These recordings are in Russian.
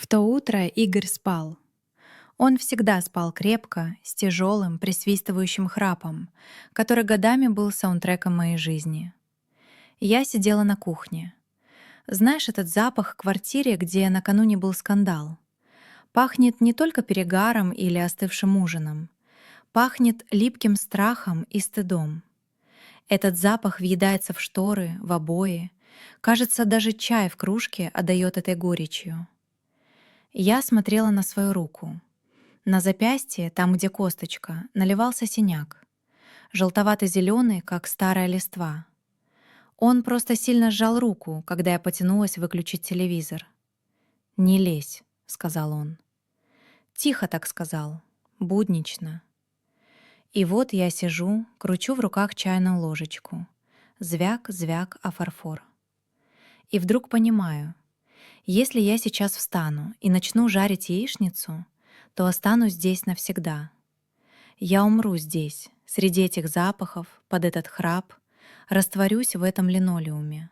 В то утро Игорь спал. Он всегда спал крепко, с тяжелым, присвистывающим храпом, который годами был саундтреком моей жизни. Я сидела на кухне. Знаешь этот запах в квартире, где накануне был скандал? Пахнет не только перегаром или остывшим ужином. Пахнет липким страхом и стыдом. Этот запах въедается в шторы, в обои. Кажется, даже чай в кружке отдает этой горечью. Я смотрела на свою руку. На запястье, там, где косточка, наливался синяк. Желтовато-зеленый, как старая листва. Он просто сильно сжал руку, когда я потянулась выключить телевизор. «Не лезь», — сказал он. Тихо так сказал, буднично. И вот я сижу, кручу в руках чайную ложечку. Звяк, звяк о фарфор. И вдруг понимаю, если я сейчас встану и начну жарить яичницу, то останусь здесь навсегда. Я умру здесь, среди этих запахов, под этот храп, растворюсь в этом линолеуме.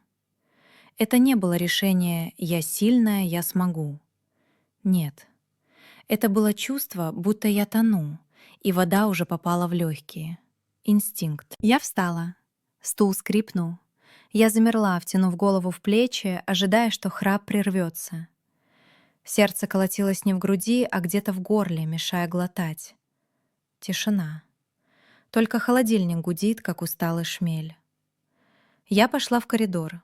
Это не было решение «я сильная, я смогу». Нет. Это было чувство, будто я тону, и вода уже попала в легкие. Инстинкт. Я встала. Стул скрипнул. Я замерла, втянув голову в плечи, ожидая, что храп прервется. Сердце колотилось не в груди, а где-то в горле, мешая глотать. Тишина. Только холодильник гудит, как усталый шмель. Я пошла в коридор.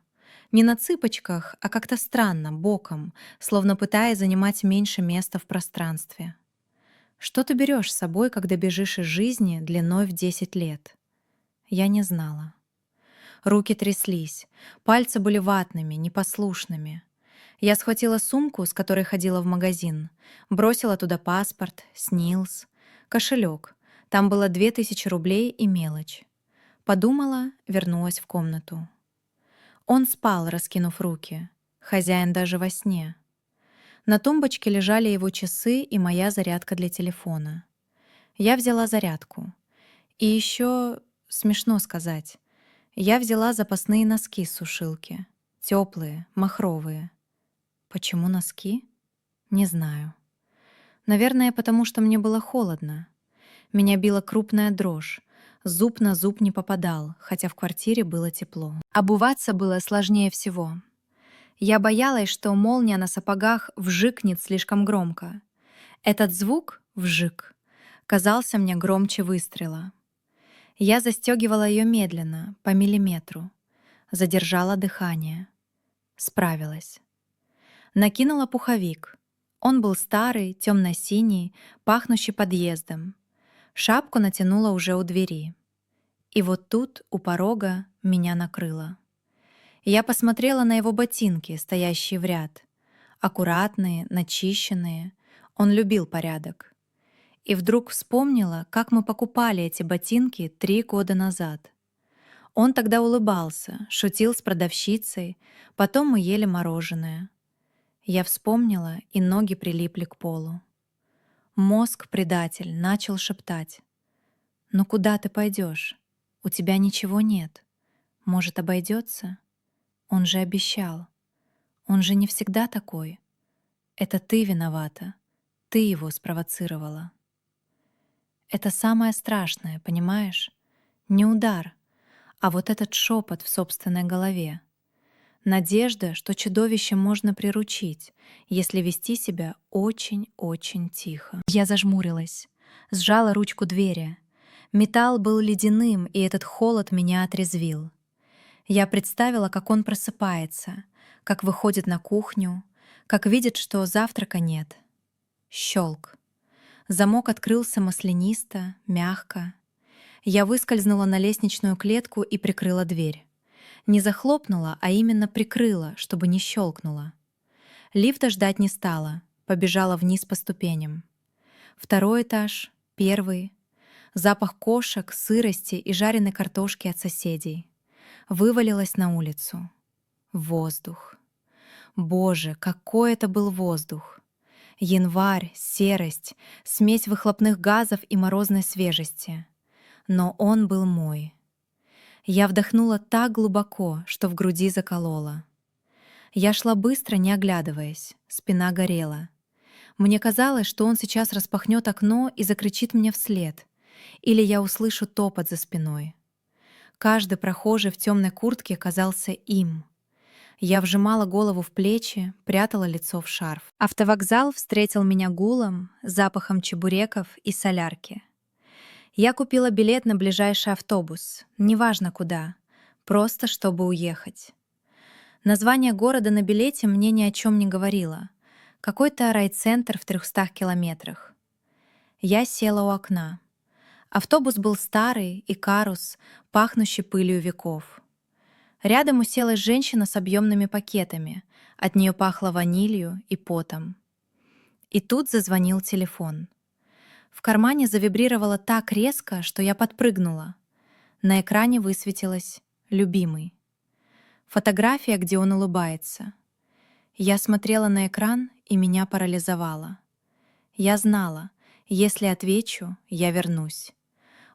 Не на цыпочках, а как-то странно, боком, словно пытаясь занимать меньше места в пространстве. Что ты берешь с собой, когда бежишь из жизни длиной в 10 лет? Я не знала. Руки тряслись, пальцы были ватными, непослушными. Я схватила сумку, с которой ходила в магазин, бросила туда паспорт, снилс, кошелек. Там было 2000 рублей и мелочь. Подумала, вернулась в комнату. Он спал, раскинув руки. Хозяин даже во сне. На тумбочке лежали его часы и моя зарядка для телефона. Я взяла зарядку. И еще, смешно сказать, я взяла запасные носки с сушилки. Теплые, махровые. Почему носки? Не знаю. Наверное, потому что мне было холодно. Меня била крупная дрожь. Зуб на зуб не попадал, хотя в квартире было тепло. Обуваться было сложнее всего. Я боялась, что молния на сапогах вжикнет слишком громко. Этот звук, вжик, казался мне громче выстрела. Я застегивала ее медленно, по миллиметру. Задержала дыхание. Справилась. Накинула пуховик. Он был старый, темно-синий, пахнущий подъездом. Шапку натянула уже у двери. И вот тут, у порога, меня накрыло. Я посмотрела на его ботинки, стоящие в ряд. Аккуратные, начищенные. Он любил порядок. И вдруг вспомнила, как мы покупали эти ботинки 3 года назад. Он тогда улыбался, шутил с продавщицей, потом мы ели мороженое. Я вспомнила, и ноги прилипли к полу. Мозг-предатель начал шептать. «Ну куда ты пойдешь? У тебя ничего нет. Может, обойдется? Он же обещал. Он же не всегда такой. Это ты виновата. Ты его спровоцировала». Это самое страшное, понимаешь? Не удар, а вот этот шепот в собственной голове. Надежда, что чудовище можно приручить, если вести себя очень-очень тихо. Я зажмурилась, сжала ручку двери. Металл был ледяным, и этот холод меня отрезвил. Я представила, как он просыпается, как выходит на кухню, как видит, что завтрака нет. Щелк. Замок открылся маслянисто, мягко. Я выскользнула на лестничную клетку и прикрыла дверь. Не захлопнула, а именно прикрыла, чтобы не щелкнула. Лифта ждать не стала, побежала вниз по ступеням. 2-й этаж, 1-й. Запах кошек, сырости и жареной картошки от соседей. Вывалилась на улицу. Воздух. Боже, какой это был воздух! Январь, серость, смесь выхлопных газов и морозной свежести. Но он был мой. Я вдохнула так глубоко, что в груди заколола. Я шла быстро, не оглядываясь. Спина горела. Мне казалось, что он сейчас распахнет окно и закричит мне вслед, или я услышу топот за спиной. Каждый прохожий в темной куртке казался им. Я вжимала голову в плечи, прятала лицо в шарф. Автовокзал встретил меня гулом, запахом чебуреков и солярки. Я купила билет на ближайший автобус, неважно куда, просто чтобы уехать. Название города на билете мне ни о чем не говорило. Какой-то райцентр в 300 километрах. Я села у окна. Автобус был старый, икарус, пахнущий пылью веков. Рядом уселась женщина с объемными пакетами. От нее пахло ванилью и потом. И тут зазвонил телефон. В кармане завибрировало так резко, что я подпрыгнула. На экране высветилось «Любимый». Фотография, где он улыбается. Я смотрела на экран, и меня парализовало. Я знала, если отвечу, я вернусь.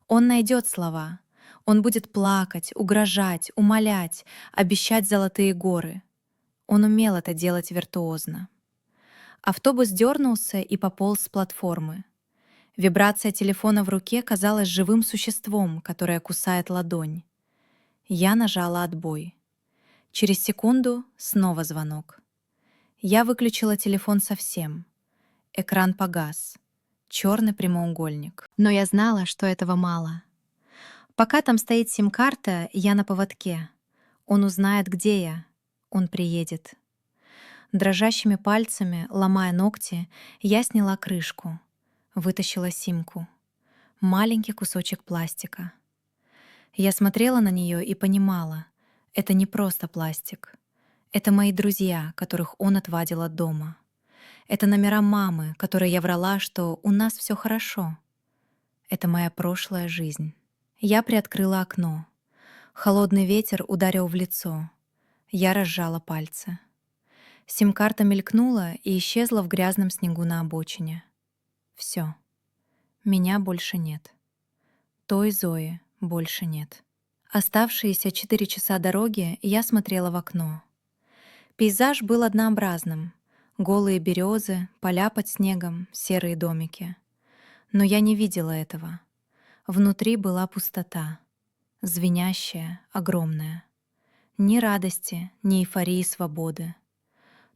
Он найдет слова. Он будет плакать, угрожать, умолять, обещать золотые горы. Он умел это делать виртуозно. Автобус дернулся и пополз с платформы. Вибрация телефона в руке казалась живым существом, которое кусает ладонь. Я нажала отбой. Через секунду снова звонок. Я выключила телефон совсем. Экран погас. Черный прямоугольник. Но я знала, что этого мало. Пока там стоит сим-карта, я на поводке. Он узнает, где я. Он приедет. Дрожащими пальцами, ломая ногти, я сняла крышку. Вытащила симку. Маленький кусочек пластика. Я смотрела на нее и понимала, это не просто пластик. Это мои друзья, которых он отвадил от дома. Это номера мамы, которой я врала, что у нас все хорошо. Это моя прошлая жизнь. Я приоткрыла окно. Холодный ветер ударил в лицо. Я разжала пальцы. Сим-карта мелькнула и исчезла в грязном снегу на обочине. Все. Меня больше нет. Той Зои больше нет. Оставшиеся 4 часа дороги я смотрела в окно. Пейзаж был однообразным. Голые березы, поля под снегом, серые домики. Но я не видела этого. Внутри была пустота. Звенящая, огромная. Ни радости, ни эйфории свободы.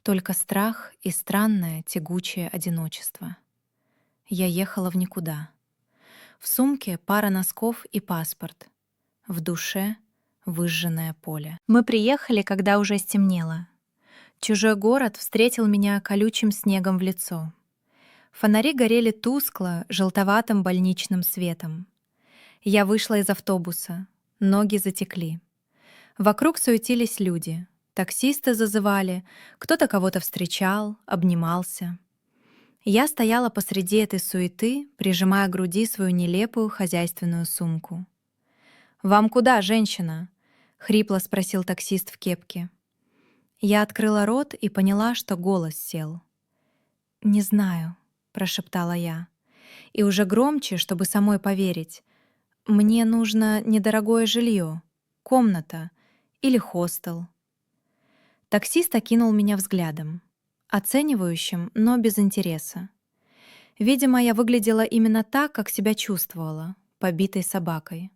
Только страх и странное тягучее одиночество. Я ехала в никуда. В сумке пара носков и паспорт. В душе выжженное поле. Мы приехали, когда уже стемнело. Чужой город встретил меня колючим снегом в лицо. Фонари горели тускло, желтоватым больничным светом. Я вышла из автобуса. Ноги затекли. Вокруг суетились люди. Таксисты зазывали, кто-то кого-то встречал, обнимался. Я стояла посреди этой суеты, прижимая к груди свою нелепую хозяйственную сумку. «Вам куда, женщина?» — хрипло спросил таксист в кепке. Я открыла рот и поняла, что голос сел. «Не знаю», — прошептала я. И уже громче, чтобы самой поверить. «Мне нужно недорогое жилье, комната или хостел». Таксист окинул меня взглядом. Оценивающим, но без интереса. Видимо, я выглядела именно так, как себя чувствовала, побитой собакой.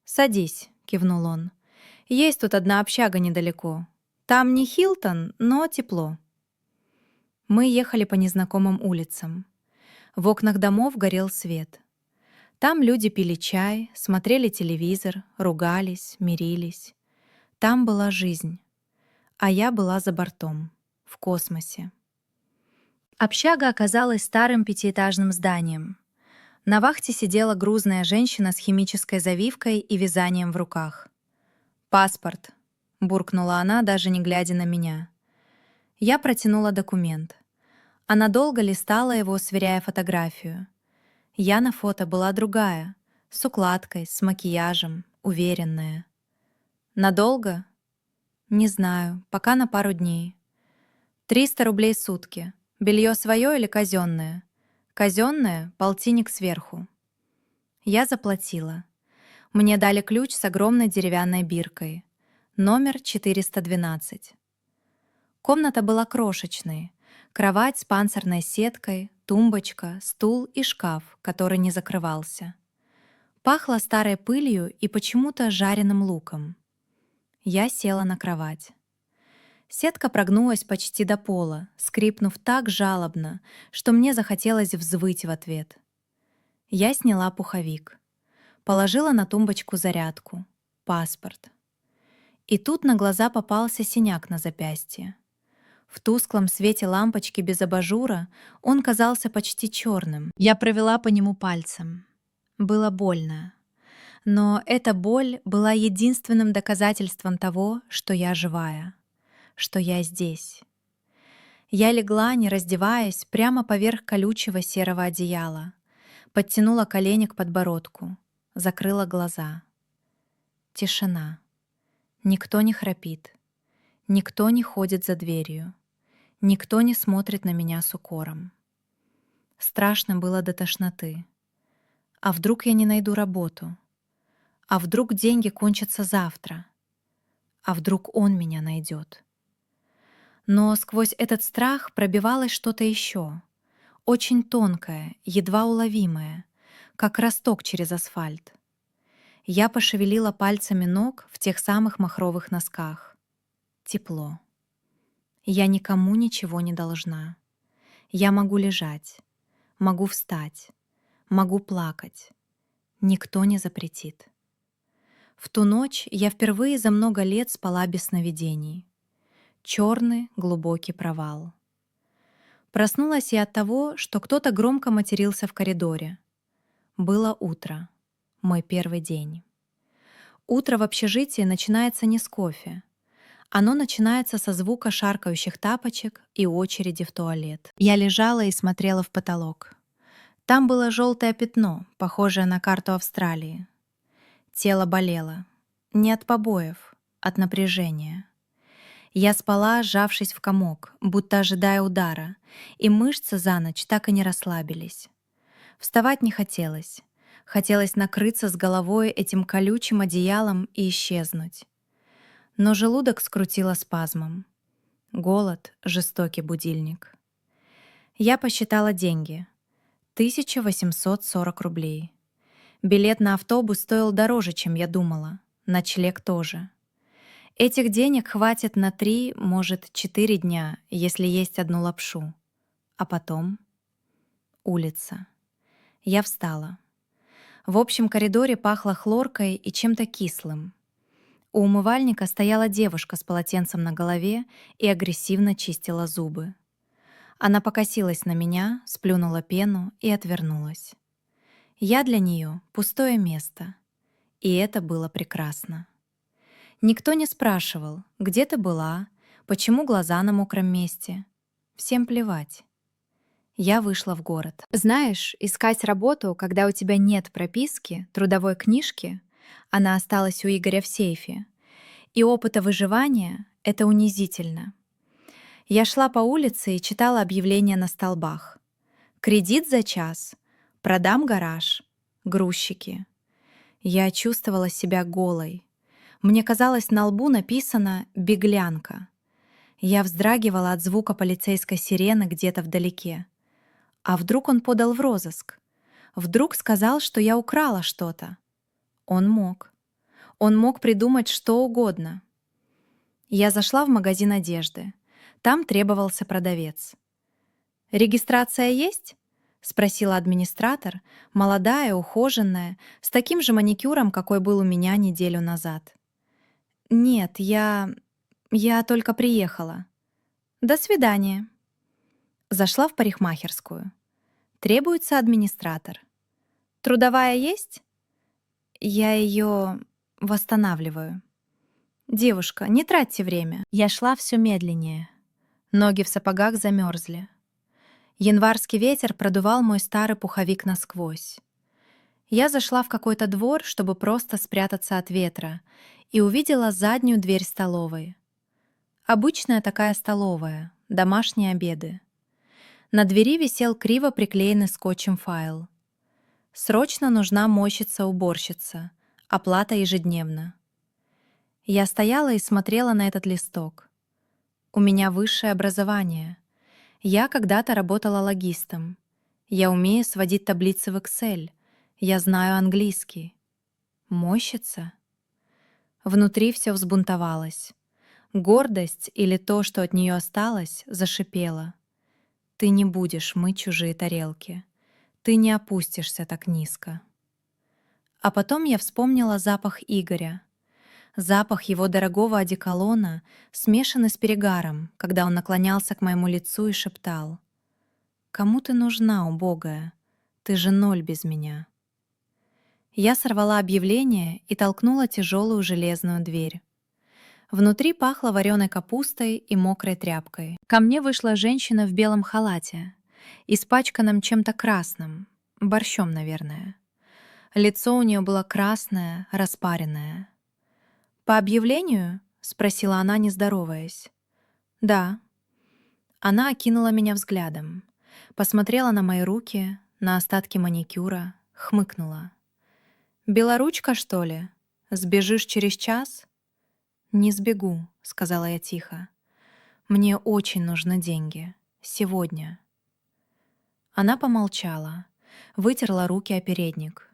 «Садись», — кивнул он. «Есть тут одна общага недалеко. Там не Хилтон, но тепло». Мы ехали по незнакомым улицам. В окнах домов горел свет. Там люди пили чай, смотрели телевизор, ругались, мирились. Там была жизнь. А я была за бортом, в космосе. Общага оказалась старым пятиэтажным зданием. На вахте сидела грузная женщина с химической завивкой и вязанием в руках. «Паспорт», — буркнула она, даже не глядя на меня. Я протянула документ. Она долго листала его, сверяя фотографию. Я на фото была другая, с укладкой, с макияжем, уверенная. «Надолго?» «Не знаю, пока на пару дней». 300 рублей сутки. Белье свое или казенное? Казенное — полтинник сверху». Я заплатила. Мне дали ключ с огромной деревянной биркой. Номер 412. Комната была крошечной. Кровать с панцирной сеткой, тумбочка, стул и шкаф, который не закрывался. Пахло старой пылью и почему-то жареным луком. Я села на кровать. Сетка прогнулась почти до пола, скрипнув так жалобно, что мне захотелось взвыть в ответ. Я сняла пуховик. Положила на тумбочку зарядку, паспорт. И тут на глаза попался синяк на запястье. В тусклом свете лампочки без абажура он казался почти черным. Я провела по нему пальцем. Было больно. Но эта боль была единственным доказательством того, что я живая, что я здесь. Я легла, не раздеваясь, прямо поверх колючего серого одеяла, подтянула колени к подбородку, закрыла глаза. Тишина. Никто не храпит. Никто не ходит за дверью. Никто не смотрит на меня с укором. Страшно было до тошноты. А вдруг я не найду работу? А вдруг деньги кончатся завтра? А вдруг он меня найдет? Но сквозь этот страх пробивалось что-то еще, очень тонкое, едва уловимое, как росток через асфальт. Я пошевелила пальцами ног в тех самых махровых носках. Тепло. Я никому ничего не должна. Я могу лежать, могу встать, могу плакать. Никто не запретит. В ту ночь я впервые за много лет спала без сновидений. Черный глубокий провал. Проснулась я от того, что кто-то громко матерился в коридоре. Было утро, мой первый день. Утро в общежитии начинается не с кофе. Оно начинается со звука шаркающих тапочек и очереди в туалет. Я лежала и смотрела в потолок. Там было желтое пятно, похожее на карту Австралии. Тело болело. Не от побоев, от напряжения. Я спала, сжавшись в комок, будто ожидая удара, и мышцы за ночь так и не расслабились. Вставать не хотелось. Хотелось накрыться с головой этим колючим одеялом и исчезнуть. Но желудок скрутило спазмом. Голод — жестокий будильник. Я посчитала деньги. 1840 рублей. Билет на автобус стоил дороже, чем я думала. Ночлег тоже. Этих денег хватит на 3, может, 4 дня, если есть одну лапшу. А потом улица. Я встала. В общем коридоре пахло хлоркой и чем-то кислым. У умывальника стояла девушка с полотенцем на голове и агрессивно чистила зубы. Она покосилась на меня, сплюнула пену и отвернулась. Я для нее пустое место. И это было прекрасно. Никто не спрашивал, где ты была, почему глаза на мокром месте. Всем плевать. Я вышла в город. Знаешь, искать работу, когда у тебя нет прописки, трудовой книжки, она осталась у Игоря в сейфе, и опыта выживания — это унизительно. Я шла по улице и читала объявления на столбах. Кредит за час, продам гараж, грузчики. Я чувствовала себя голой. Мне казалось, на лбу написано «беглянка». Я вздрагивала от звука полицейской сирены где-то вдалеке. А вдруг он подал в розыск? Вдруг сказал, что я украла что-то? Он мог. Он мог придумать что угодно. Я зашла в магазин одежды. Там требовался продавец. «Регистрация есть?» — спросила администратор, молодая, ухоженная, с таким же маникюром, какой был у меня неделю назад. «Нет, я только приехала». «До свидания». Зашла в парикмахерскую. Требуется администратор. «Трудовая есть?» «Я ее восстанавливаю». «Девушка, не тратьте время». Я шла все медленнее. Ноги в сапогах замерзли. Январский ветер продувал мой старый пуховик насквозь. Я зашла в какой-то двор, чтобы просто спрятаться от ветра, и увидела заднюю дверь столовой. Обычная такая столовая, домашние обеды. На двери висел криво приклеенный скотчем файл. «Срочно нужна мойщица-уборщица. Оплата ежедневно». Я стояла и смотрела на этот листок. У меня высшее образование. Я когда-то работала логистом. Я умею сводить таблицы в Excel. Я знаю английский. Мощица? Внутри все взбунтовалось. Гордость или то, что от нее осталось, зашипела. Ты не будешь мыть чужие тарелки. Ты не опустишься так низко. А потом я вспомнила запах Игоря. Запах его дорогого одеколона, смешанный с перегаром, когда он наклонялся к моему лицу и шептал: «Кому ты нужна, убогая? Ты же ноль без меня». Я сорвала объявление и толкнула тяжелую железную дверь. Внутри пахло вареной капустой и мокрой тряпкой. Ко мне вышла женщина в белом халате, испачканном чем-то красным, борщом, наверное. Лицо у нее было красное, распаренное. «По объявлению?» — спросила она, не здороваясь. «Да». Она окинула меня взглядом, посмотрела на мои руки, на остатки маникюра, хмыкнула. «Белоручка, что ли? Сбежишь через час?» «Не сбегу», — сказала я тихо. «Мне очень нужны деньги. Сегодня». Она помолчала, вытерла руки о передник.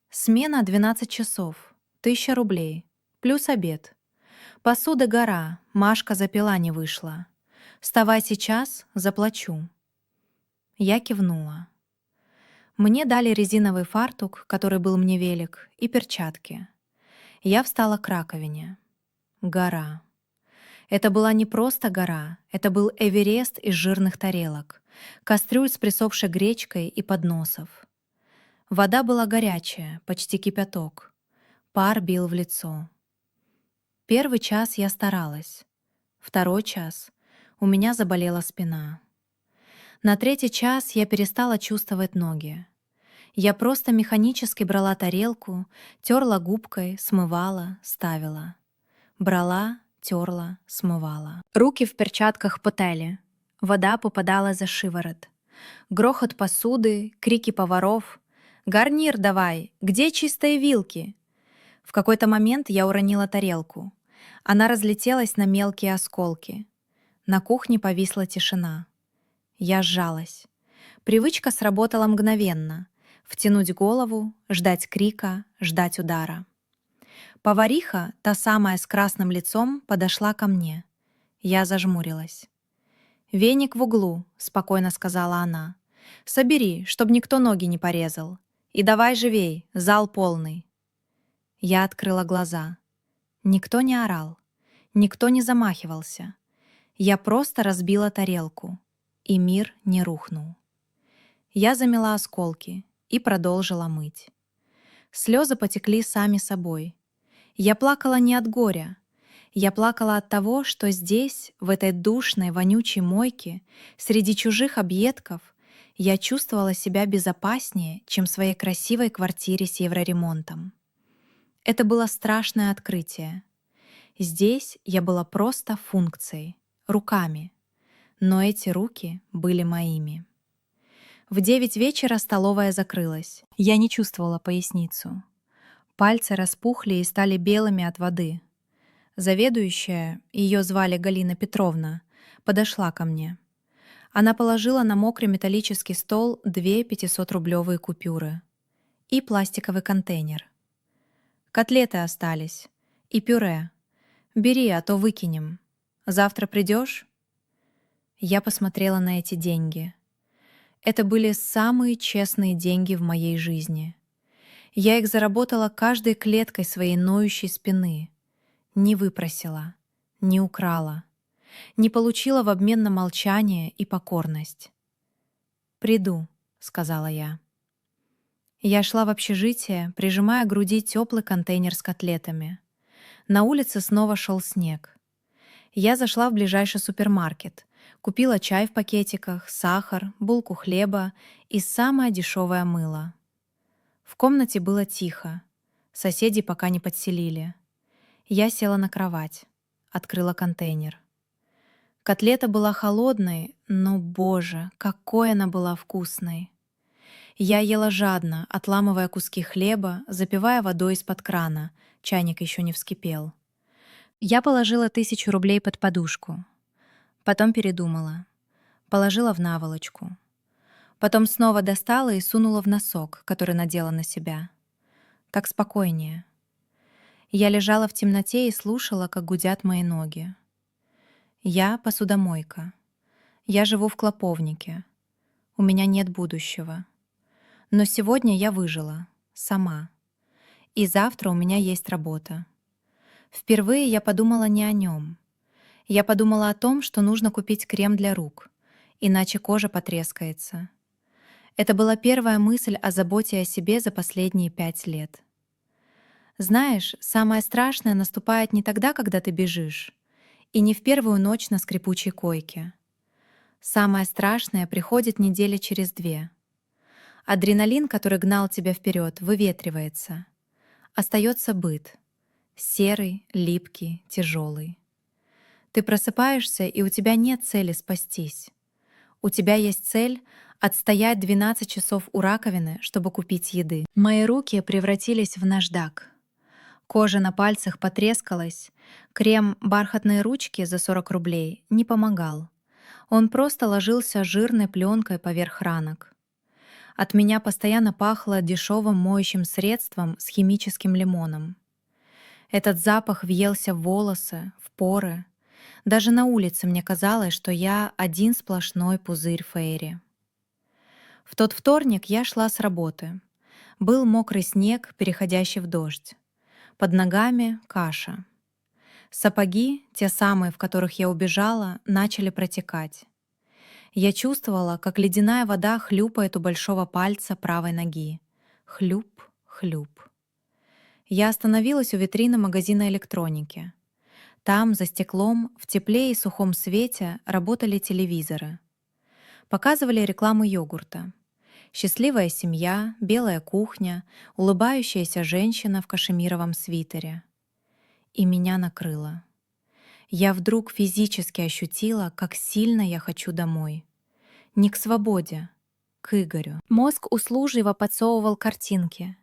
«Смена 12 часов, 1000 рублей, плюс обед. Посуды гора, Машка запила не вышла. Вставай сейчас, заплачу». Я кивнула. Мне дали резиновый фартук, который был мне велик, и перчатки. Я встала к раковине. Гора. Это была не просто гора, это был Эверест из жирных тарелок, кастрюль с присохшей гречкой и подносов. Вода была горячая, почти кипяток. Пар бил в лицо. Первый час я старалась. Второй час у меня заболела спина. На третий час я перестала чувствовать ноги. Я просто механически брала тарелку, терла губкой, смывала, ставила. Брала, терла, смывала. Руки в перчатках потели. Вода попадала за шиворот. Грохот посуды, крики поваров. «Гарнир давай! Где чистые вилки?» В какой-то момент я уронила тарелку. Она разлетелась на мелкие осколки. На кухне повисла тишина. Я сжалась. Привычка сработала мгновенно. Втянуть голову, ждать крика, ждать удара. Повариха, та самая с красным лицом, подошла ко мне. Я зажмурилась. «Веник в углу», — спокойно сказала она. «Собери, чтоб никто ноги не порезал. И давай живей, зал полный». Я открыла глаза. Никто не орал. Никто не замахивался. Я просто разбила тарелку. И мир не рухнул. Я замела осколки и продолжила мыть. Слезы потекли сами собой. Я плакала не от горя. Я плакала от того, что здесь, в этой душной, вонючей мойке, среди чужих объедков, я чувствовала себя безопаснее, чем в своей красивой квартире с евроремонтом. Это было страшное открытие. Здесь я была просто функцией, руками. Но эти руки были моими. В 9 вечера столовая закрылась. Я не чувствовала поясницу. Пальцы распухли и стали белыми от воды. Заведующая, ее звали Галина Петровна, подошла ко мне. Она положила на мокрый металлический стол 2 500-рублевые купюры и пластиковый контейнер. «Котлеты остались. И пюре. Бери, а то выкинем. Завтра придешь?» Я посмотрела на эти деньги. Это были самые честные деньги в моей жизни. Я их заработала каждой клеткой своей ноющей спины. Не выпросила, не украла, не получила в обмен на молчание и покорность. «Приду», — сказала я. Я шла в общежитие, прижимая к груди теплый контейнер с котлетами. На улице снова шел снег. Я зашла в ближайший супермаркет, купила чай в пакетиках, сахар, булку хлеба и самое дешевое мыло. В комнате было тихо. Соседи пока не подселили. Я села на кровать, открыла контейнер. Котлета была холодной, но, боже, какой она была вкусной. Я ела жадно, отламывая куски хлеба, запивая водой из-под крана. Чайник еще не вскипел. Я положила 1000 рублей под подушку. Потом передумала. Положила в наволочку. Потом снова достала и сунула в носок, который надела на себя. Так спокойнее. Я лежала в темноте и слушала, как гудят мои ноги. Я посудомойка. Я живу в клоповнике. У меня нет будущего. Но сегодня я выжила. Сама. И завтра у меня есть работа. Впервые я подумала не о нем. Я подумала о том, что нужно купить крем для рук, иначе кожа потрескается. Это была первая мысль о заботе о себе за последние 5 лет. Знаешь, самое страшное наступает не тогда, когда ты бежишь, и не в первую ночь на скрипучей койке. Самое страшное приходит недели через 2. Адреналин, который гнал тебя вперед, выветривается. Остается быт. Серый, липкий, тяжелый. Ты просыпаешься, и у тебя нет цели спастись. У тебя есть цель — отстоять 12 часов у раковины, чтобы купить еды. Мои руки превратились в наждак. Кожа на пальцах потрескалась. Крем «Бархатные ручки» за 40 рублей не помогал. Он просто ложился жирной пленкой поверх ранок. От меня постоянно пахло дешевым моющим средством с химическим лимоном. Этот запах въелся в волосы, в поры. Даже на улице мне казалось, что я один сплошной пузырь фейри. В тот вторник я шла с работы. Был мокрый снег, переходящий в дождь. Под ногами — каша. Сапоги, те самые, в которых я убежала, начали протекать. Я чувствовала, как ледяная вода хлюпает у большого пальца правой ноги. Хлюп, хлюп. Я остановилась у витрины магазина электроники. Там, за стеклом, в тепле и сухом свете работали телевизоры. Показывали рекламу йогурта. Счастливая семья, белая кухня, улыбающаяся женщина в кашемировом свитере. И меня накрыло. Я вдруг физически ощутила, как сильно я хочу домой. Не к свободе, к Игорю. Мозг услужливо подсовывал картинки.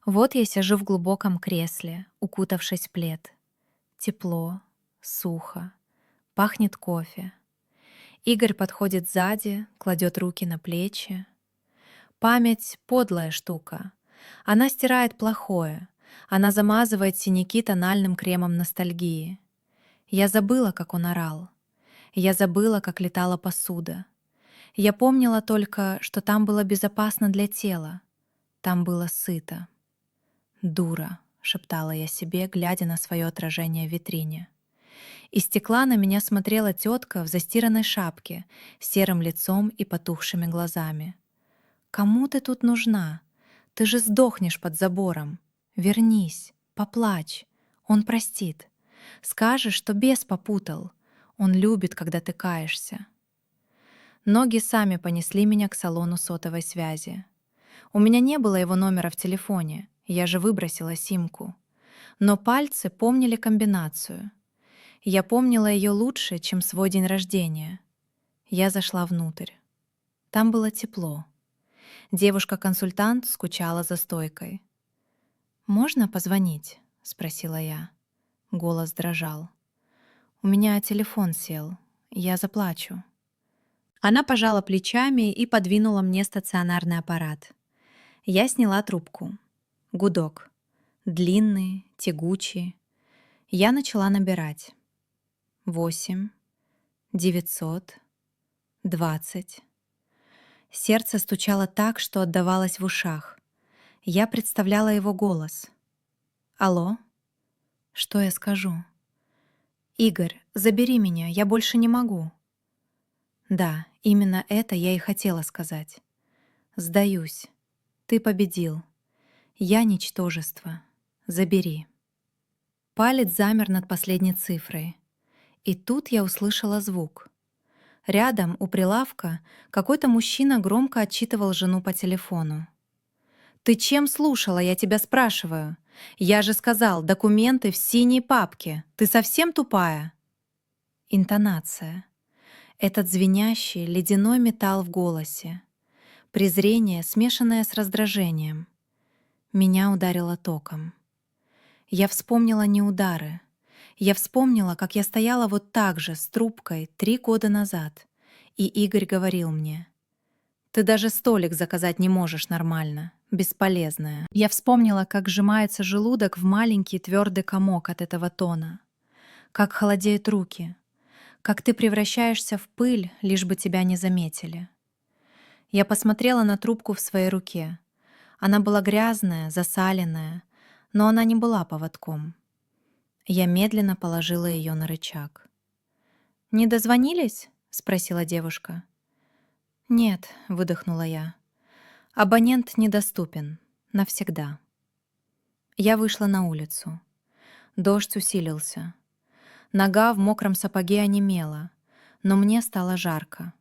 Вот я сижу в глубоком кресле, укутавшись в плед. Тепло, сухо, пахнет кофе. Игорь подходит сзади, кладет руки на плечи. Память — подлая штука. Она стирает плохое. Она замазывает синяки тональным кремом ностальгии. Я забыла, как он орал. Я забыла, как летала посуда. Я помнила только, что там было безопасно для тела. Там было сыто. «Дура», — шептала я себе, глядя на свое отражение в витрине. Из стекла на меня смотрела тетка в застиранной шапке, с серым лицом и потухшими глазами. «Кому ты тут нужна? Ты же сдохнешь под забором. Вернись, поплачь. Он простит. Скажешь, что бес попутал. Он любит, когда ты каешься». Ноги сами понесли меня к салону сотовой связи. У меня не было его номера в телефоне, я же выбросила симку. Но пальцы помнили комбинацию. Я помнила ее лучше, чем свой день рождения. Я зашла внутрь. Там было тепло. Девушка-консультант скучала за стойкой. «Можно позвонить?» — спросила я. Голос дрожал. «У меня телефон сел. Я заплачу». Она пожала плечами и подвинула мне стационарный аппарат. Я сняла трубку. Гудок. Длинный, тягучий. Я начала набирать. 8, 900, 20. Сердце стучало так, что отдавалось в ушах. Я представляла его голос. «Алло? Что я скажу?» «Игорь, забери меня, я больше не могу». Да, именно это я и хотела сказать. «Сдаюсь. Ты победил. Я ничтожество. Забери». Палец замер над последней цифрой. И тут я услышала звук. Рядом, у прилавка, какой-то мужчина громко отчитывал жену по телефону. «Ты чем слушала, я тебя спрашиваю? Я же сказал, документы в синей папке. Ты совсем тупая?» Интонация. Этот звенящий, ледяной металл в голосе. Презрение, смешанное с раздражением. Меня ударило током. Я вспомнила не удары. Я вспомнила, как я стояла вот так же, с трубкой, 3 года назад, И Игорь говорил мне: «Ты даже столик заказать не можешь нормально. Бесполезная». Я вспомнила, как сжимается желудок в маленький твердый комок от этого тона, как холодеют руки, как ты превращаешься в пыль, лишь бы тебя не заметили. Я посмотрела на трубку в своей руке. Она была грязная, засаленная, но она не была поводком. Я медленно положила ее на рычаг. «Не дозвонились?» — спросила девушка. «Нет», — выдохнула я. «Абонент недоступен. Навсегда». Я вышла на улицу. Дождь усилился. Нога в мокром сапоге онемела, но мне стало жарко.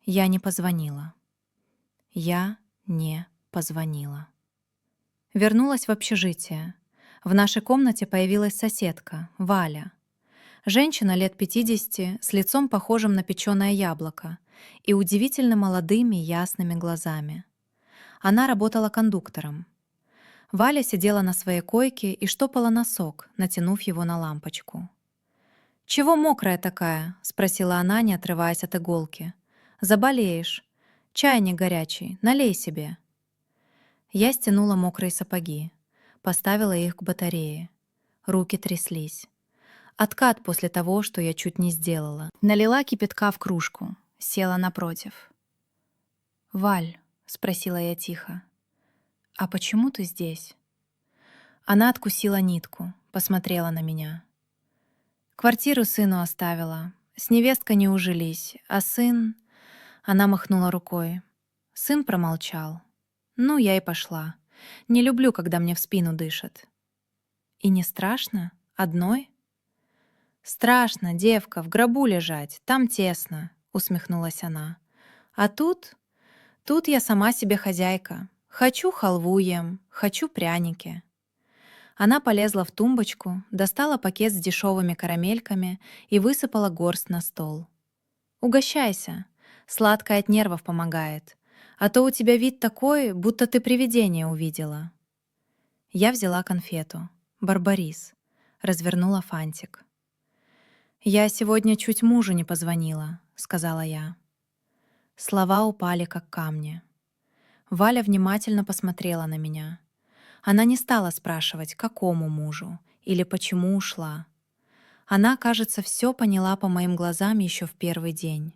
Я не позвонила. Я не позвонила. Вернулась в общежитие. В нашей комнате появилась соседка, Валя. Женщина лет 50, с лицом похожим на печеное яблоко и удивительно молодыми ясными глазами. Она работала кондуктором. Валя сидела на своей койке и штопала носок, натянув его на лампочку. «Чего мокрая такая?» — спросила она, не отрываясь от иголки. «Заболеешь. Чайник горячий, налей себе». Я стянула мокрые сапоги, поставила их к батарее. Руки тряслись. Откат после того, что я чуть не сделала. Налила кипятка в кружку, села напротив. «Валь», — спросила я тихо, — «а почему ты здесь?» Она откусила нитку, посмотрела на меня. «Квартиру сыну оставила. С невесткой не ужились, а сын...» Она махнула рукой. Сын промолчал. Ну, я и пошла. Не люблю, когда мне в спину дышат. «И не страшно? Одной?» «Страшно, девка, в гробу лежать, там тесно», — усмехнулась она. «А тут? Тут я сама себе хозяйка. Хочу халву ем, хочу пряники». Она полезла в тумбочку, достала пакет с дешевыми карамельками и высыпала горсть на стол. «Угощайся. Сладкое от нервов помогает. А то у тебя вид такой, будто ты привидение увидела». Я взяла конфету. Барбарис. Развернула фантик. «Я сегодня чуть мужу не позвонила», — сказала я. Слова упали, как камни. Валя внимательно посмотрела на меня. Она не стала спрашивать, какому мужу или почему ушла. Она, кажется, все поняла по моим глазам еще в первый день.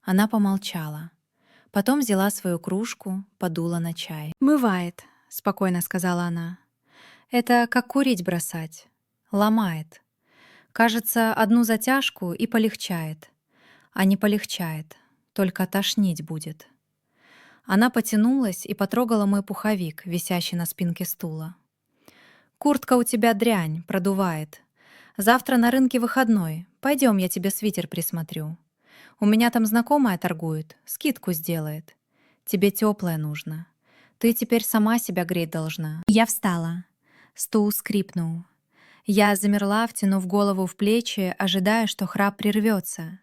Она помолчала. Потом взяла свою кружку, подула на чай. «Бывает», — спокойно сказала она. «Это как курить бросать. Ломает. Кажется, одну затяжку и полегчает. А не полегчает, только тошнить будет». Она потянулась и потрогала мой пуховик, висящий на спинке стула. «Куртка у тебя дрянь, продувает. Завтра на рынке выходной. Пойдем, я тебе свитер присмотрю. У меня там знакомая торгует, скидку сделает. Тебе теплое нужно. Ты теперь сама себя греть должна». Я встала. Стул скрипнул. Я замерла, втянув голову в плечи, ожидая, что храп прервется.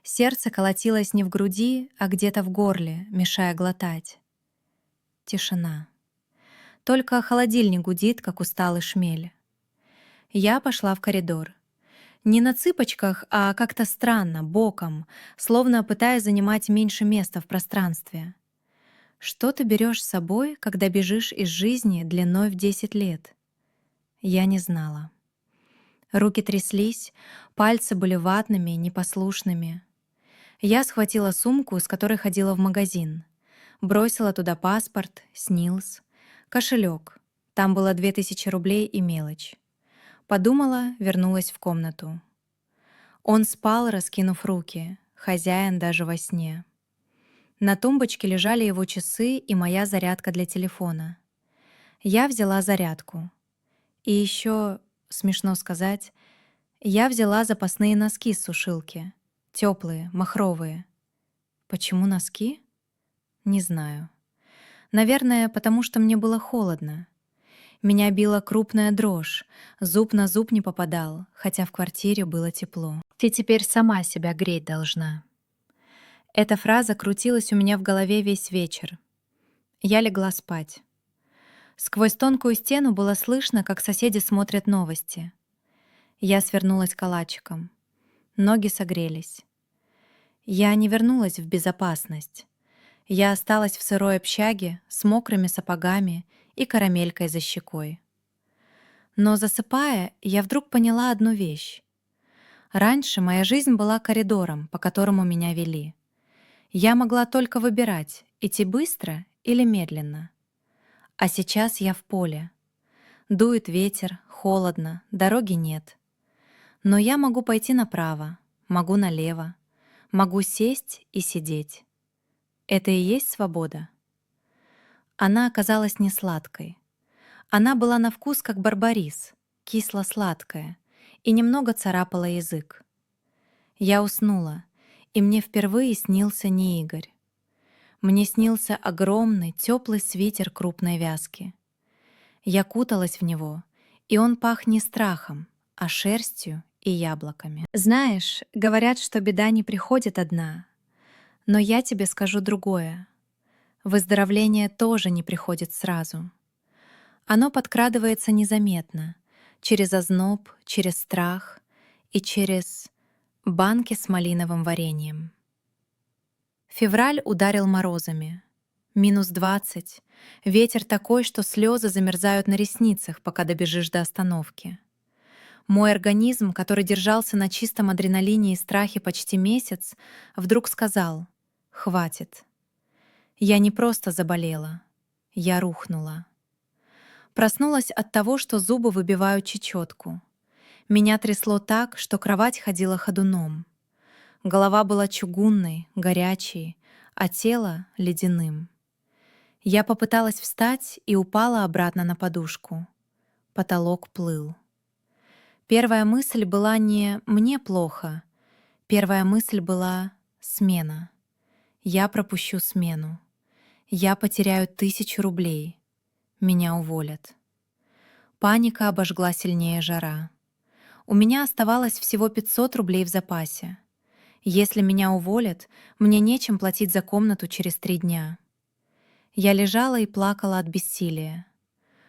Сердце колотилось не в груди, а где-то в горле, мешая глотать. Тишина. Только холодильник гудит, как усталый шмель. Я пошла в коридор. Не на цыпочках, а как-то странно, боком, словно пытаясь занимать меньше места в пространстве. Что ты берешь с собой, когда бежишь из жизни длиной в 10 лет? Я не знала. Руки тряслись, пальцы были ватными, непослушными. Я схватила сумку, с которой ходила в магазин. Бросила туда паспорт, СНИЛС, кошелек. Там было 2000 рублей и мелочь. Подумала, вернулась в комнату. Он спал, раскинув руки, хозяин даже во сне. На тумбочке лежали его часы и моя зарядка для телефона. Я взяла зарядку. И еще, смешно сказать, я взяла запасные носки с сушилки. Теплые, махровые. Почему носки? Не знаю. Наверное, потому что мне было холодно. Меня била крупная дрожь, зуб на зуб не попадал, хотя в квартире было тепло. «Ты теперь сама себя греть должна». Эта фраза крутилась у меня в голове весь вечер. Я легла спать. Сквозь тонкую стену было слышно, как соседи смотрят новости. Я свернулась калачиком. Ноги согрелись. Я не вернулась в безопасность. Я осталась в сырой общаге с мокрыми сапогами и карамелькой за щекой. Но засыпая, я вдруг поняла одну вещь. Раньше моя жизнь была коридором, по которому меня вели. Я могла только выбирать, идти быстро или медленно. А сейчас я в поле. Дует ветер, холодно, дороги нет. Но я могу пойти направо, могу налево, могу сесть и сидеть. Это и есть свобода. Она оказалась не сладкой. Она была на вкус как барбарис, кисло-сладкая, и немного царапала язык. Я уснула, и мне впервые снился не Игорь. Мне снился огромный, теплый свитер крупной вязки. Я куталась в него, и он пах не страхом, а шерстью и яблоками. Знаешь, говорят, что беда не приходит одна, но я тебе скажу другое. Выздоровление тоже не приходит сразу. Оно подкрадывается незаметно, через озноб, через страх и через банки с малиновым вареньем. Февраль ударил морозами. -20, ветер такой, что слезы замерзают на ресницах, пока добежишь до остановки. Мой организм, который держался на чистом адреналине и страхе почти месяц, вдруг сказал: «Хватит». Я не просто заболела, я рухнула. Проснулась от того, что зубы выбивают чечетку. Меня трясло так, что кровать ходила ходуном. Голова была чугунной, горячей, а тело — ледяным. Я попыталась встать и упала обратно на подушку. Потолок плыл. Первая мысль была не «мне плохо». Первая мысль была «смена». Я пропущу смену. Я потеряю 1000 рублей. Меня уволят. Паника обожгла сильнее жара. У меня оставалось всего 500 рублей в запасе. Если меня уволят, мне нечем платить за комнату через 3 дня. Я лежала и плакала от бессилия.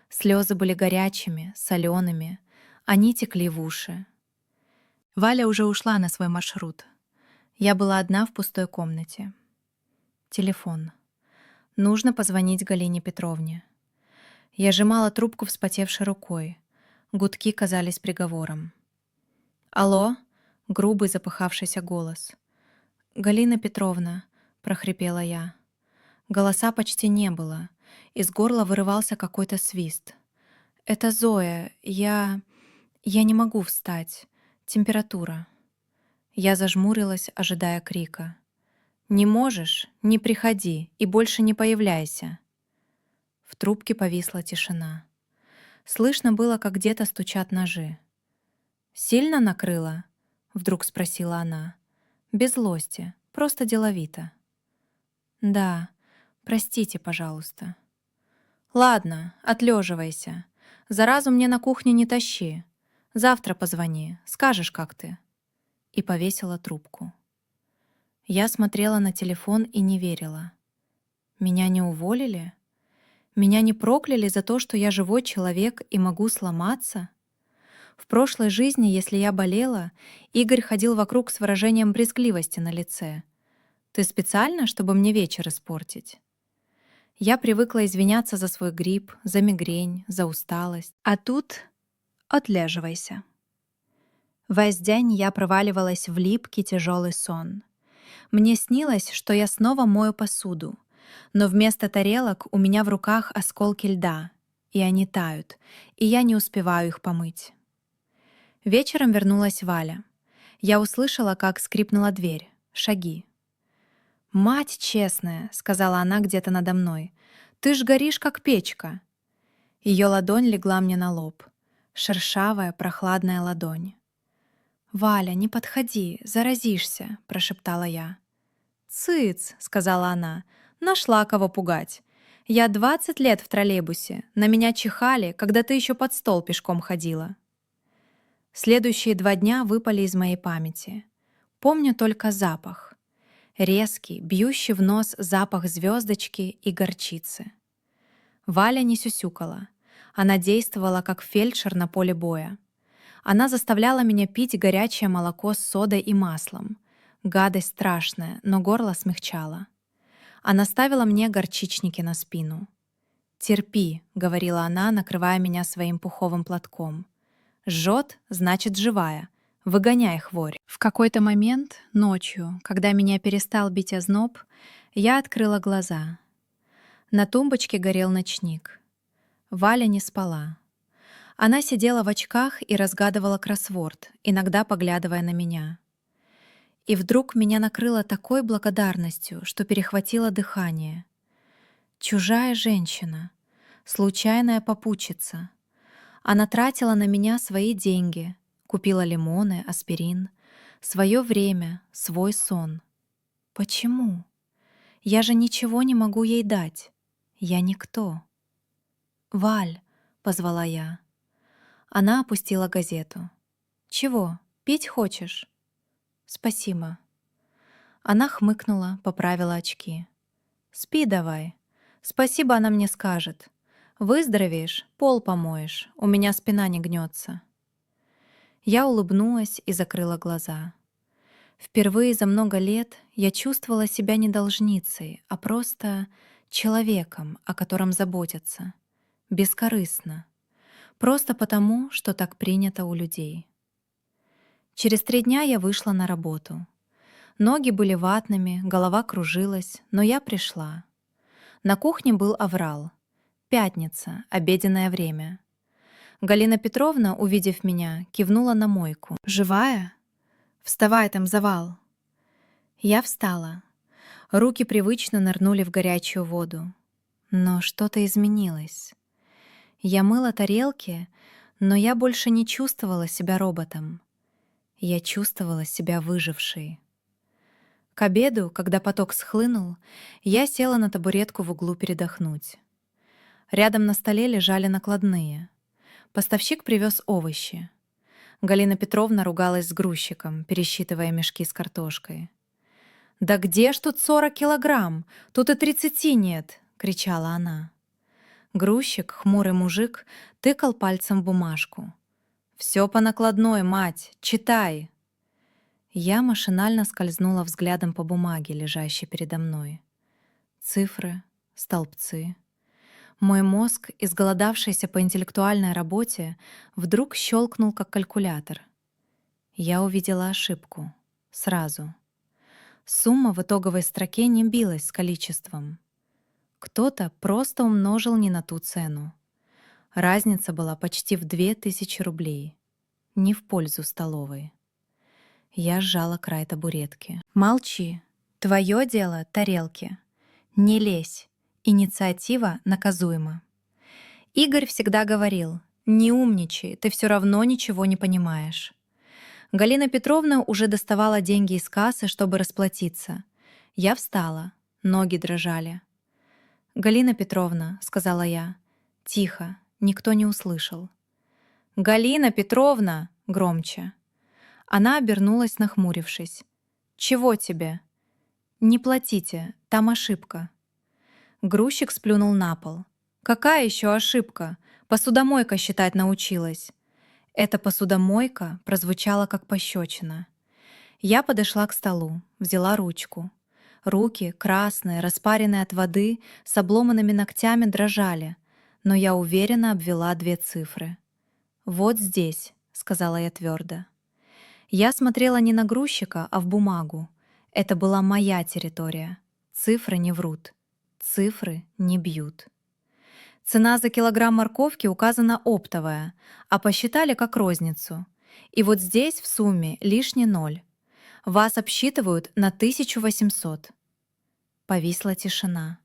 Слезы были горячими, солеными, они текли в уши. Валя уже ушла на свой маршрут. Я была одна в пустой комнате. Телефон. Нужно позвонить Галине Петровне. Я сжимала трубку вспотевшей рукой. Гудки казались приговором. «Алло?» — грубый запыхавшийся голос. «Галина Петровна», — прохрипела я. Голоса почти не было. Из горла вырывался какой-то свист. «Это Зоя. Я не могу встать. Температура». Я зажмурилась, ожидая крика. «Не можешь? Не приходи и больше не появляйся». В трубке повисла тишина. Слышно было, как где-то стучат ножи. «Сильно накрыло?» — вдруг спросила она. Без злости, просто деловито. «Да, простите, пожалуйста». «Ладно, отлеживайся. Заразу мне на кухню не тащи. Завтра позвони, скажешь, как ты». И повесила трубку. Я смотрела на телефон и не верила. Меня не уволили? Меня не прокляли за то, что я живой человек и могу сломаться? В прошлой жизни, если я болела, Игорь ходил вокруг с выражением брезгливости на лице. «Ты специально, чтобы мне вечер испортить?» Я привыкла извиняться за свой грипп, за мигрень, за усталость. А тут отлеживайся. Весь день я проваливалась в липкий тяжелый сон. Мне снилось, что я снова мою посуду, но вместо тарелок у меня в руках осколки льда, и они тают, и я не успеваю их помыть. Вечером вернулась Валя. Я услышала, как скрипнула дверь, шаги. «Мать честная», — сказала она где-то надо мной, — «ты ж горишь, как печка». Ее ладонь легла мне на лоб. Шершавая, прохладная ладонь. «Валя, не подходи, заразишься», — прошептала я. «Цыц», — сказала она, — «нашла кого пугать. Я 20 лет в троллейбусе, на меня чихали, когда ты еще под стол пешком ходила». Следующие 2 дня выпали из моей памяти. Помню только запах. Резкий, бьющий в нос запах звездочки и горчицы. Валя не сюсюкала. Она действовала как фельдшер на поле боя. Она заставляла меня пить горячее молоко с содой и маслом. Гадость страшная, но горло смягчало. Она ставила мне горчичники на спину. «Терпи», — говорила она, накрывая меня своим пуховым платком. «Жжет, значит, живая. Выгоняй хворь». В какой-то момент, ночью, когда меня перестал бить озноб, я открыла глаза. На тумбочке горел ночник. Валя не спала. Она сидела в очках и разгадывала кроссворд, иногда поглядывая на меня. И вдруг меня накрыло такой благодарностью, что перехватило дыхание. Чужая женщина, случайная попутчица. Она тратила на меня свои деньги, купила лимоны, аспирин, свое время, свой сон. Почему? Я же ничего не могу ей дать. Я никто. «Валь», — позвала я. Она опустила газету. «Чего, пить хочешь?» «Спасибо». Она хмыкнула, поправила очки. «Спи давай. Спасибо она мне скажет. Выздоровеешь, пол помоешь, у меня спина не гнется». Я улыбнулась и закрыла глаза. Впервые за много лет я чувствовала себя не должницей, а просто человеком, о котором заботятся. Бескорыстно. Просто потому, что так принято у людей. Через 3 дня я вышла на работу. Ноги были ватными, голова кружилась, но я пришла. На кухне был аврал. Пятница, обеденное время. Галина Петровна, увидев меня, кивнула на мойку. «Живая? Вставай, там завал». Я встала. Руки привычно нырнули в горячую воду. Но что-то изменилось. Я мыла тарелки, но я больше не чувствовала себя роботом. Я чувствовала себя выжившей. К обеду, когда поток схлынул, я села на табуретку в углу передохнуть. Рядом на столе лежали накладные. Поставщик привез овощи. Галина Петровна ругалась с грузчиком, пересчитывая мешки с картошкой. «Да где ж тут 40 килограмм? Тут и 30 нет!» — кричала она. Грузчик, хмурый мужик, тыкал пальцем в бумажку. «Все по накладной, мать! Читай!» Я машинально скользнула взглядом по бумаге, лежащей передо мной. Цифры, столбцы. Мой мозг, изголодавшийся по интеллектуальной работе, вдруг щелкнул как калькулятор. Я увидела ошибку. Сразу. Сумма в итоговой строке не билась с количеством. Кто-то просто умножил не на ту цену. Разница была почти в 2000 рублей. Не в пользу столовой. Я сжала край табуретки. «Молчи. Твое дело — тарелки. Не лезь. Инициатива наказуема». Игорь всегда говорил: «Не умничай, ты все равно ничего не понимаешь». Галина Петровна уже доставала деньги из кассы, чтобы расплатиться. Я встала, ноги дрожали. «Галина Петровна», — сказала я, — «тихо, никто не услышал». «Галина Петровна!» — громче. Она обернулась, нахмурившись. «Чего тебе?» «Не платите, там ошибка». Грузчик сплюнул на пол. «Какая еще ошибка? Посудомойка считать научилась». Эта посудомойка прозвучала как пощечина. Я подошла к столу, взяла ручку. Руки, красные, распаренные от воды, с обломанными ногтями дрожали, но я уверенно обвела 2 цифры. «Вот здесь», — сказала я твердо. Я смотрела не на грузчика, а в бумагу. Это была моя территория. Цифры не врут. Цифры не бьют. Цена за килограмм морковки указана оптовая, а посчитали как розницу. И вот здесь в сумме лишний 0. Вас обсчитывают на 1800. Повисла тишина.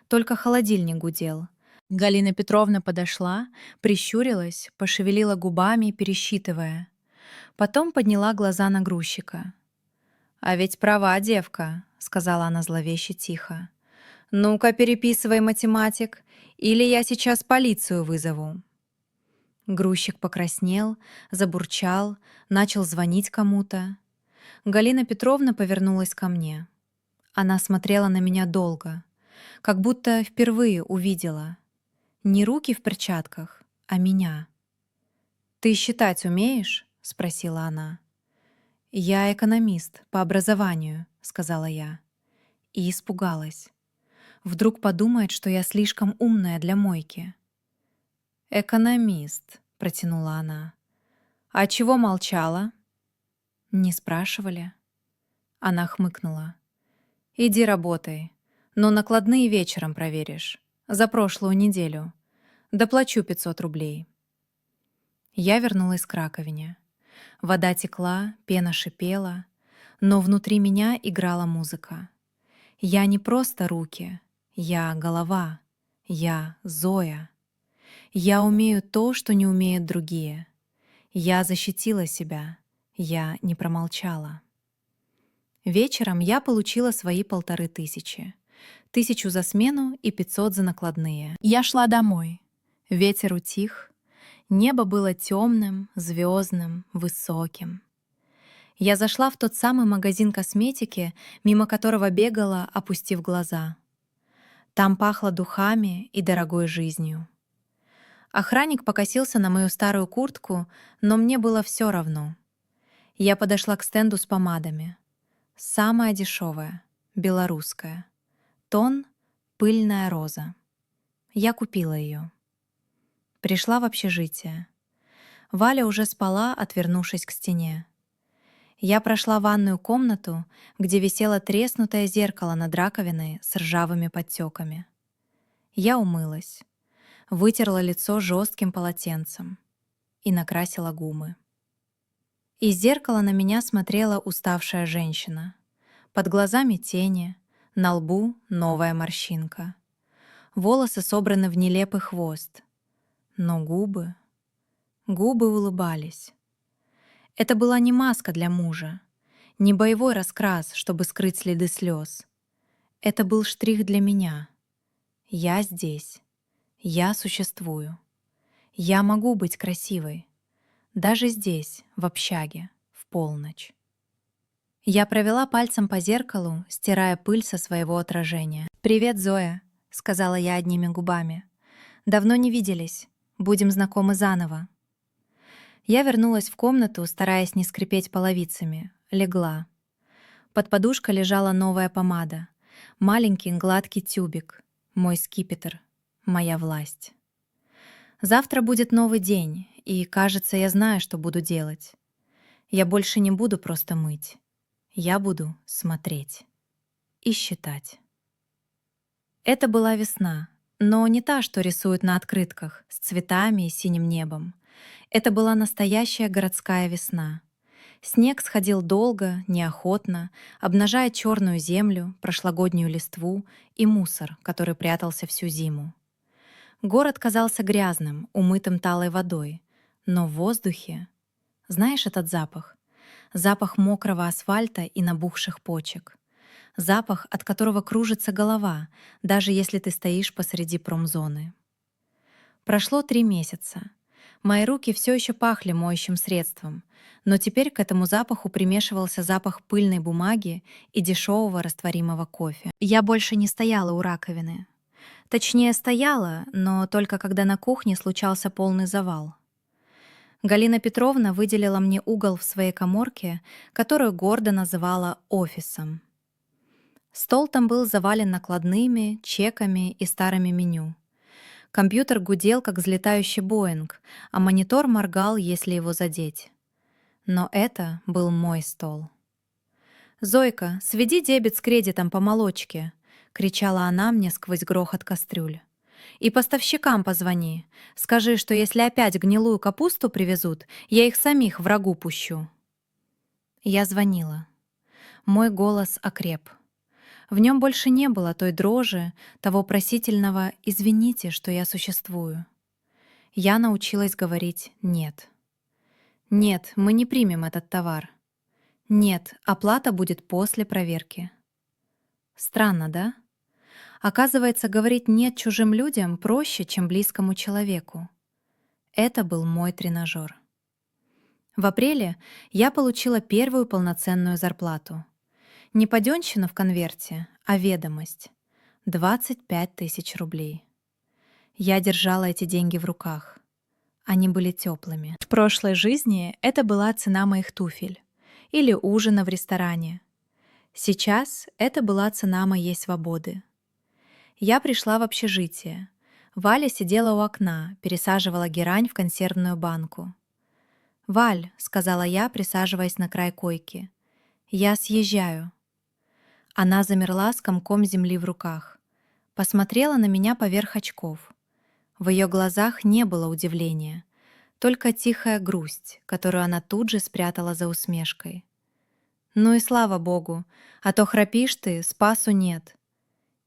Только холодильник гудел. Галина Петровна подошла, прищурилась, пошевелила губами, пересчитывая. Потом подняла глаза на грузчика. «А ведь права девка», — сказала она зловеще тихо. «Ну-ка, переписывай, математик, или я сейчас полицию вызову». Грузчик покраснел, забурчал, начал звонить кому-то. Галина Петровна повернулась ко мне. Она смотрела на меня долго, как будто впервые увидела. Не руки в перчатках, а меня. «Ты считать умеешь?» — спросила она. «Я экономист по образованию», — сказала я. И испугалась. Вдруг подумает, что я слишком умная для мойки. «Экономист», — протянула она. «А чего молчала?» «Не спрашивали». Она хмыкнула. «Иди работай, но накладные вечером проверишь. За прошлую неделю. Доплачу 500 рублей». Я вернулась к раковине. Вода текла, пена шипела, но внутри меня играла музыка. Я не просто руки, я голова, я Зоя. Я умею то, что не умеют другие. Я защитила себя, я не промолчала. Вечером я получила свои 1500. 1000 за смену и 500 за накладные. Я шла домой. Ветер утих. Небо было темным, звездным, высоким. Я зашла в тот самый магазин косметики, мимо которого бегала, опустив глаза. Там пахло духами и дорогой жизнью. Охранник покосился на мою старую куртку, но мне было все равно. Я подошла к стенду с помадами. Самая дешевая, белорусская. Тон — пыльная роза. Я купила ее. Пришла в общежитие. Валя уже спала, отвернувшись к стене. Я прошла ванную комнату, где висело треснутое зеркало над раковиной с ржавыми подтеками. Я умылась, вытерла лицо жестким полотенцем и накрасила губы. Из зеркала на меня смотрела уставшая женщина. Под глазами тени, на лбу новая морщинка. Волосы собраны в нелепый хвост. Но губы улыбались. Это была не маска для мужа, не боевой раскрас, чтобы скрыть следы слез. Это был штрих для меня. Я здесь. Я существую. Я могу быть красивой. Даже здесь, в общаге, в полночь. Я провела пальцем по зеркалу, стирая пыль со своего отражения. «Привет, Зоя», — сказала я одними губами. «Давно не виделись. Будем знакомы заново». Я вернулась в комнату, стараясь не скрипеть половицами. Легла. Под подушкой лежала новая помада. Маленький гладкий тюбик. Мой скипетр. Моя власть. Завтра будет новый день, и, кажется, я знаю, что буду делать. Я больше не буду просто мыть. Я буду смотреть и считать. Это была весна, но не та, что рисуют на открытках, с цветами и синим небом. Это была настоящая городская весна. Снег сходил долго, неохотно, обнажая черную землю, прошлогоднюю листву и мусор, который прятался всю зиму. Город казался грязным, умытым талой водой, но в воздухе... Знаешь этот запах? Запах мокрого асфальта и набухших почек. Запах, от которого кружится голова, даже если ты стоишь посреди промзоны. Прошло 3 месяца. Мои руки все еще пахли моющим средством, но теперь к этому запаху примешивался запах пыльной бумаги и дешевого растворимого кофе. Я больше не стояла у раковины. Точнее, стояла, но только когда на кухне случался полный завал. Галина Петровна выделила мне угол в своей каморке, которую гордо называла офисом. Стол там был завален накладными, чеками и старыми меню. Компьютер гудел, как взлетающий Боинг, а монитор моргал, если его задеть. Но это был мой стол. «Зойка, сведи дебет с кредитом по молочке!» — кричала она мне сквозь грохот кастрюль. «И поставщикам позвони. Скажи, что если опять гнилую капусту привезут, я их самих врагу пущу». Я звонила. Мой голос окреп. В нем больше не было той дрожи, того просительного «извините, что я существую». Я научилась говорить «нет». «Нет, мы не примем этот товар». «Нет, оплата будет после проверки». Странно, да? Оказывается, говорить «нет» чужим людям проще, чем близкому человеку. Это был мой тренажер. В апреле я получила первую полноценную зарплату. Не паденщина в конверте, а ведомость. 25 000 рублей. Я держала эти деньги в руках. Они были теплыми. В прошлой жизни это была цена моих туфель. или ужина в ресторане. Сейчас это была цена моей свободы. Я пришла в общежитие. Валя сидела у окна, пересаживала герань в консервную банку. «Валь», — сказала я, присаживаясь на край койки, — «я съезжаю». Она замерла с комком земли в руках. Посмотрела на меня поверх очков. В ее глазах не было удивления, только тихая грусть, которую она тут же спрятала за усмешкой. «Ну и слава богу, а то храпишь ты, спасу нет».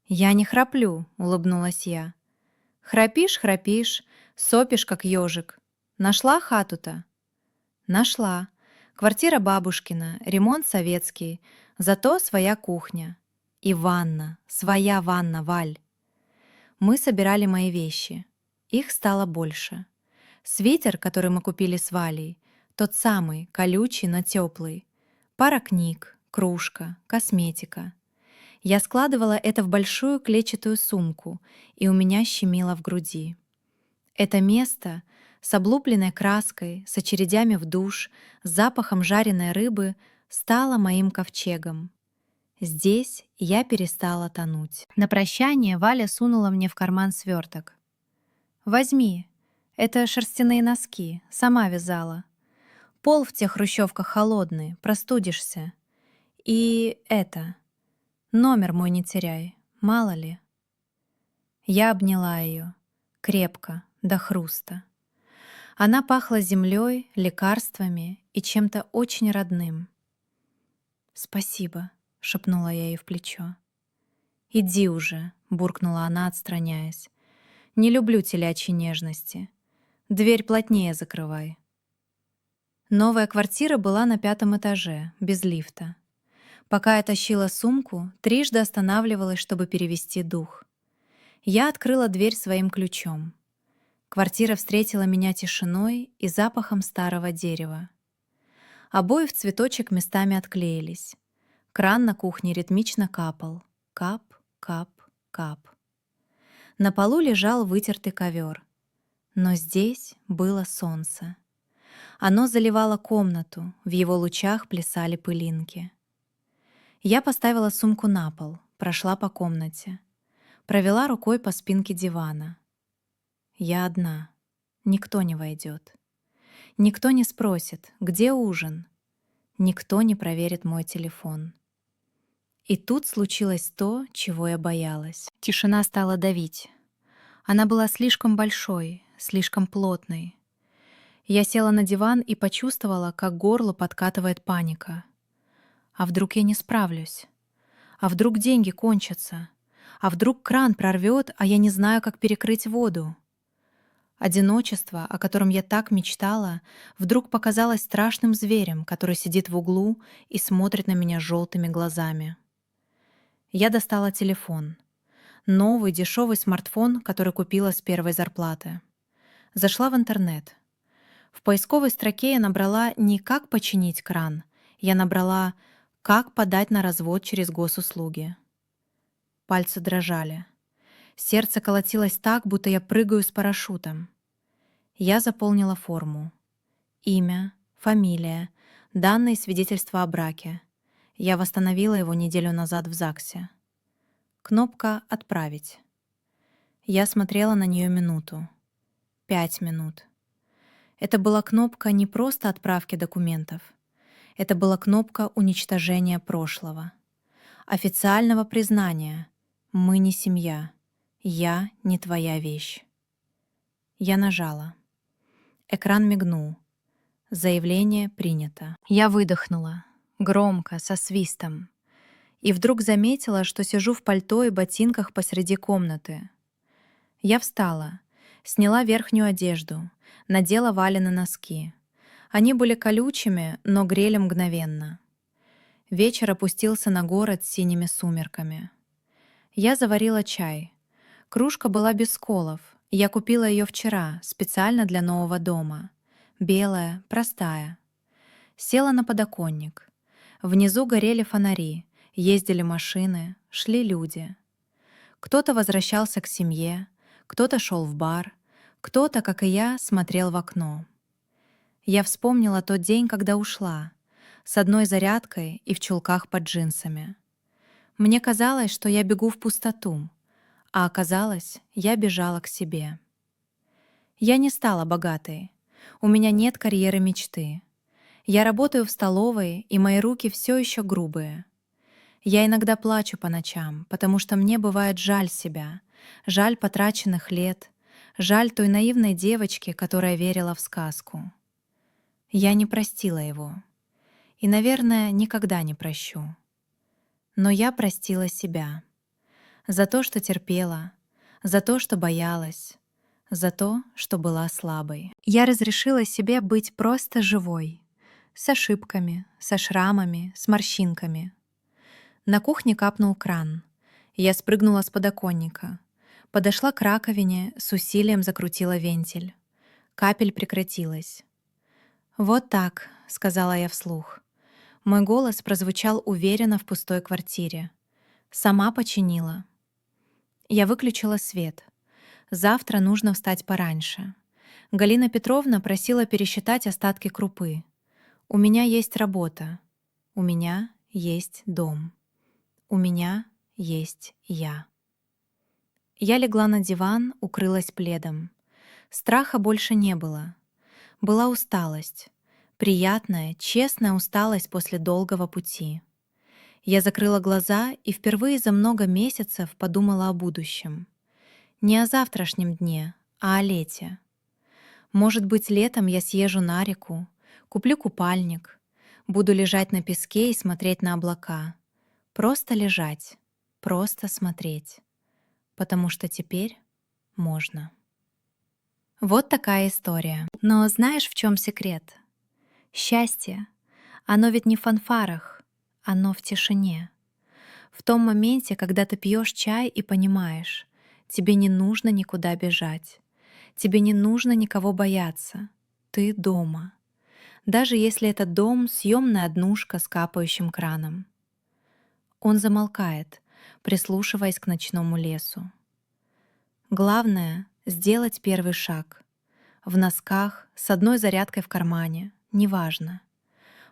«Я не храплю», — улыбнулась я. «Храпишь, храпишь, сопишь, как ежик. Нашла хату-то?» «Нашла. Квартира бабушкина, ремонт советский, зато своя кухня. И ванна, своя ванна, Валь». Мы собирали мои вещи. Их стало больше. Свитер, который мы купили с Валей, тот самый, колючий, но теплый. Пара книг, кружка, косметика. Я складывала это в большую клетчатую сумку, и у меня щемило в груди. Это место с облупленной краской, с очередями в душ, с запахом жареной рыбы стало моим ковчегом. Здесь я перестала тонуть. На прощание Валя сунула мне в карман сверток. «Возьми. Это шерстяные носки, сама вязала. Пол в тех хрущевках холодный, простудишься. И это. Номер мой не теряй, мало ли». Я обняла ее крепко, до хруста. Она пахла землей, лекарствами и чем-то очень родным. «Спасибо», — шепнула я ей в плечо. «Иди уже», — буркнула она, отстраняясь. «Не люблю телячьей нежности. Дверь плотнее закрывай». Новая квартира была на 5-м этаже, без лифта. Пока я тащила сумку, трижды останавливалась, чтобы перевести дух. Я открыла дверь своим ключом. Квартира встретила меня тишиной и запахом старого дерева. Обои в цветочек местами отклеились. Кран на кухне ритмично капал. Кап, кап, кап. На полу лежал вытертый ковер. Но здесь было солнце. Оно заливало комнату, в его лучах плясали пылинки. Я поставила сумку на пол, прошла по комнате. Провела рукой по спинке дивана. Я одна. Никто не войдет. Никто не спросит, где ужин. Никто не проверит мой телефон. И тут случилось то, чего я боялась. Тишина стала давить. Она была слишком большой, слишком плотной. Я села на диван и почувствовала, как к горлу подкатывает паника. А вдруг я не справлюсь? А вдруг деньги кончатся? А вдруг кран прорвет, а я не знаю, как перекрыть воду? Одиночество, о котором я так мечтала, вдруг показалось страшным зверем, который сидит в углу и смотрит на меня желтыми глазами. Я достала телефон. Новый дешевый смартфон, который купила с первой зарплаты. Зашла в интернет. В поисковой строке я набрала не «как починить кран», я набрала «как подать на развод через госуслуги». Пальцы дрожали. Сердце колотилось так, будто я прыгаю с парашютом. Я заполнила форму. Имя, фамилия, данные свидетельства о браке. Я восстановила его неделю назад в ЗАГСе. Кнопка «Отправить». Я смотрела на нее минуту. 5 минут. Это была кнопка не просто отправки документов. Это была кнопка уничтожения прошлого. Официального признания. Мы не семья. Я не твоя вещь. Я нажала. Экран мигнул. Заявление принято. Я выдохнула. Громко, со свистом. И вдруг заметила, что сижу в пальто и ботинках посреди комнаты. Я встала, сняла верхнюю одежду, надела Валины носки. Они были колючими, но грели мгновенно. Вечер опустился на город с синими сумерками. Я заварила чай. Кружка была без сколов. Я купила ее вчера, специально для нового дома. Белая, простая. Села на подоконник. Внизу горели фонари, ездили машины, шли люди. Кто-то возвращался к семье, кто-то шел в бар, кто-то, как и я, смотрел в окно. Я вспомнила тот день, когда ушла. с одной зарядкой и в чулках под джинсами. Мне казалось, что я бегу в пустоту, а оказалось, я бежала к себе. Я не стала богатой. У меня нет карьеры мечты. Я работаю в столовой, и мои руки все еще грубые. Я иногда плачу по ночам, потому что мне бывает жаль себя, жаль потраченных лет, жаль той наивной девочки, которая верила в сказку. Я не простила его. И, наверное, никогда не прощу. Но я простила себя. За то, что терпела, за то, что боялась, за то, что была слабой. Я разрешила себе быть просто живой, с ошибками, со шрамами, с морщинками. На кухне капнул кран. Я спрыгнула с подоконника. Подошла к раковине, с усилием закрутила вентиль. Капель прекратилась. «Вот так», — сказала я вслух. Мой голос прозвучал уверенно в пустой квартире. Сама починила. Я выключила свет. Завтра нужно встать пораньше. Галина Петровна просила пересчитать остатки крупы. У меня есть работа. У меня есть дом. У меня есть я. Я легла на диван, укрылась пледом. Страха больше не было. Была усталость. Приятная, честная усталость после долгого пути. Я закрыла глаза и впервые за много месяцев подумала о будущем. Не о завтрашнем дне, а о лете. Может быть, летом я съезжу на реку, куплю купальник, буду лежать на песке и смотреть на облака. Просто лежать, просто смотреть. Потому что теперь можно. Вот такая история. Но знаешь, в чем секрет? Счастье. Оно ведь не в фанфарах, оно в тишине. В том моменте, когда ты пьешь чай и понимаешь, тебе не нужно никуда бежать, тебе не нужно никого бояться. Ты дома. Даже если этот дом — съемная однушка с капающим краном. Он замолкает, прислушиваясь к ночному лесу. Главное — сделать первый шаг. В носках, с одной зарядкой в кармане, неважно.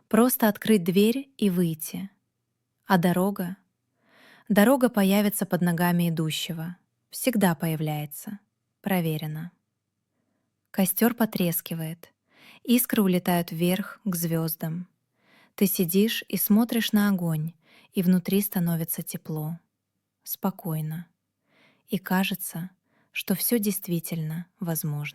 Просто открыть дверь и выйти. А дорога? Дорога появится под ногами идущего. Всегда появляется. Проверено. Костер потрескивает. Искры улетают вверх, к звездам. Ты сидишь и смотришь на огонь, и внутри становится тепло. Спокойно. И кажется, что все действительно возможно.